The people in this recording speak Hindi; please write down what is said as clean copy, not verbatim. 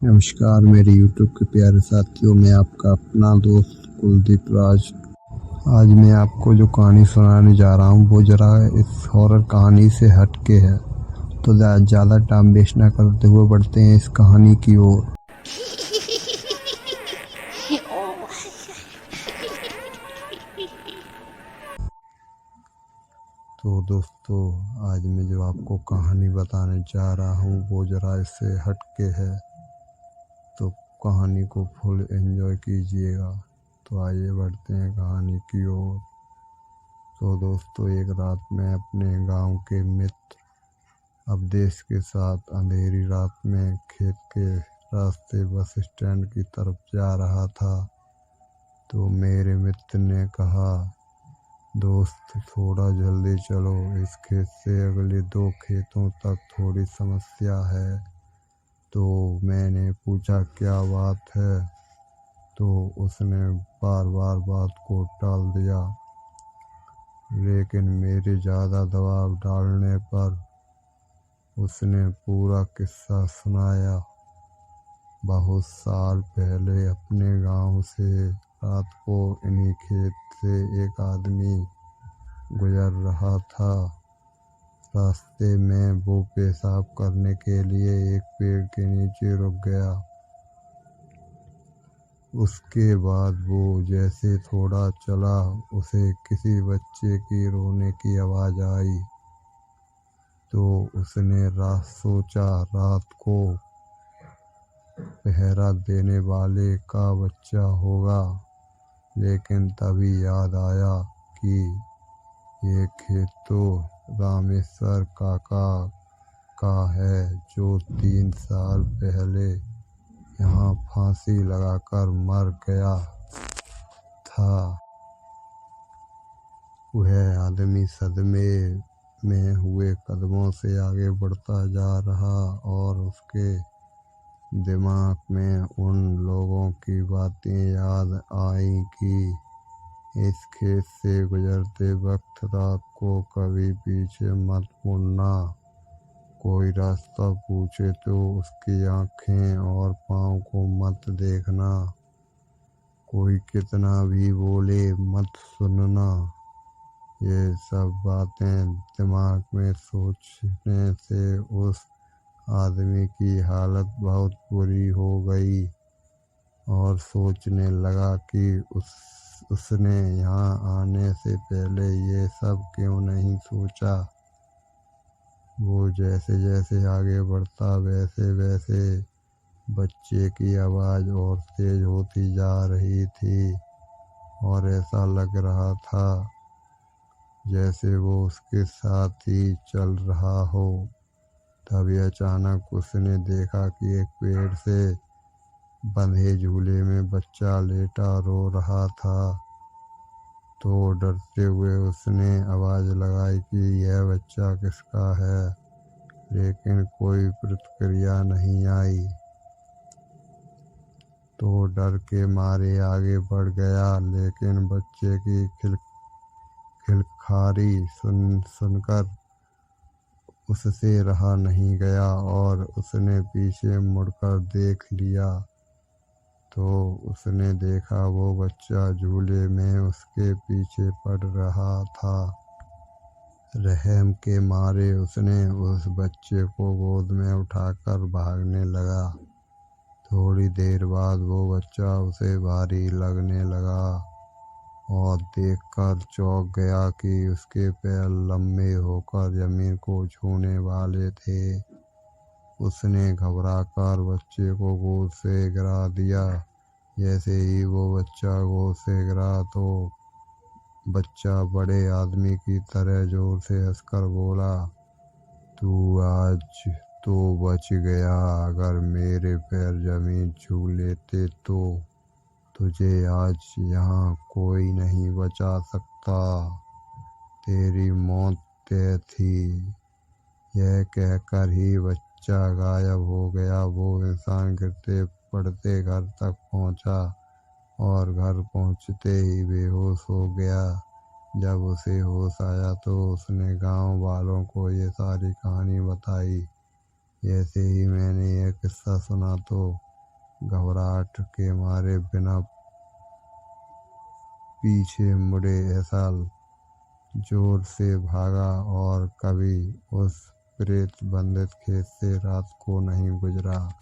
नमस्कार मेरे YouTube के प्यारे साथियों, मैं आपका अपना दोस्त कुलदीप राज। आज मैं आपको जो कहानी सुनाने जा रहा हूँ वो ज़रा इस हॉरर कहानी से हट के है, तो ज़्यादा टाइम वेस्ट ना करते हुए बढ़ते हैं इस कहानी की ओर। तो दोस्तों, आज मैं जो आपको कहानी बताने जा रहा हूँ वो ज़रा इससे हट के है, तो कहानी को फुल एंजॉय कीजिएगा। तो आइए बढ़ते हैं कहानी की ओर। तो दोस्तों, एक रात मैं अपने गांव के मित्र अवधेश के साथ अंधेरी रात में खेत के रास्ते बस स्टैंड की तरफ जा रहा था। तो मेरे मित्र ने कहा, दोस्त थोड़ा जल्दी चलो, इस खेत से अगले 2 खेतों तक थोड़ी समस्या है। तो मैंने पूछा, क्या बात है? तो उसने बार बार बात को टाल दिया, लेकिन मेरे ज़्यादा दबाव डालने पर उसने पूरा किस्सा सुनाया। बहुत साल पहले अपने गांव से रात को इन्हीं खेत से एक आदमी गुजर रहा था। रास्ते में वो पेशाब करने के लिए एक पेड़ के नीचे रुक गया। उसके बाद वो जैसे थोड़ा चला, उसे किसी बच्चे की रोने की आवाज़ आई। तो उसने सोचा रात को पहरा देने वाले का बच्चा होगा, लेकिन तभी याद आया कि ये खेत तो रामेश्वर काका का है, जो 3 साल पहले यहाँ फांसी लगाकर मर गया था। वह आदमी सदमे में हुए कदमों से आगे बढ़ता जा रहा और उसके दिमाग में उन लोगों की बातें याद आईं कि इस खेत से गुजरते वक्त रात को कभी पीछे मत मुड़ना। कोई रास्ता पूछे तो उसकी आंखें और पाँव को मत देखना। कोई कितना भी बोले मत सुनना। ये सब बातें दिमाग में सोचने से उस आदमी की हालत बहुत बुरी हो गई और सोचने लगा कि उसने यहाँ आने से पहले ये सब क्यों नहीं सोचा। वो जैसे जैसे आगे बढ़ता वैसे वैसे बच्चे की आवाज़ और तेज होती जा रही थी और ऐसा लग रहा था जैसे वो उसके साथ ही चल रहा हो। तभी अचानक उसने देखा कि एक पेड़ से बंधे झूले में बच्चा लेटा रो रहा था। तो डरते हुए उसने आवाज़ लगाई कि यह बच्चा किसका है, लेकिन कोई प्रतिक्रिया नहीं आई। तो डर के मारे आगे बढ़ गया, लेकिन बच्चे की खिलखारी सुनकर उससे रहा नहीं गया और उसने पीछे मुड़कर देख लिया। तो उसने देखा वो बच्चा झूले में उसके पीछे पड़ रहा था। रहम के मारे उसने उस बच्चे को गोद में उठाकर भागने लगा। थोड़ी देर बाद वो बच्चा उसे भारी लगने लगा और देखकर चौंक गया कि उसके पैर लंबे होकर जमीन को छूने वाले थे। उसने घबराकर बच्चे को गोद से गिरा दिया। जैसे ही वो बच्चा गोद से गिरा तो बच्चा बड़े आदमी की तरह जोर से हंसकर बोला, तू आज तो बच गया। अगर मेरे पैर जमीन छू लेते तो तुझे आज यहाँ कोई नहीं बचा सकता। तेरी मौत तय थी। यह कहकर ही बच्चा गायब हो गया। वो इंसान गिरते पड़ते घर तक पहुँचा और घर पहुँचते ही बेहोश हो गया। जब उसे होश आया तो उसने गांव वालों को ये सारी कहानी बताई। जैसे ही मैंने यह किस्सा सुना तो घबराहट के मारे बिना पीछे मुड़े ऐसा जोर से भागा और कभी उस प्रेत बंदित खेत से रात को नहीं गुजरा।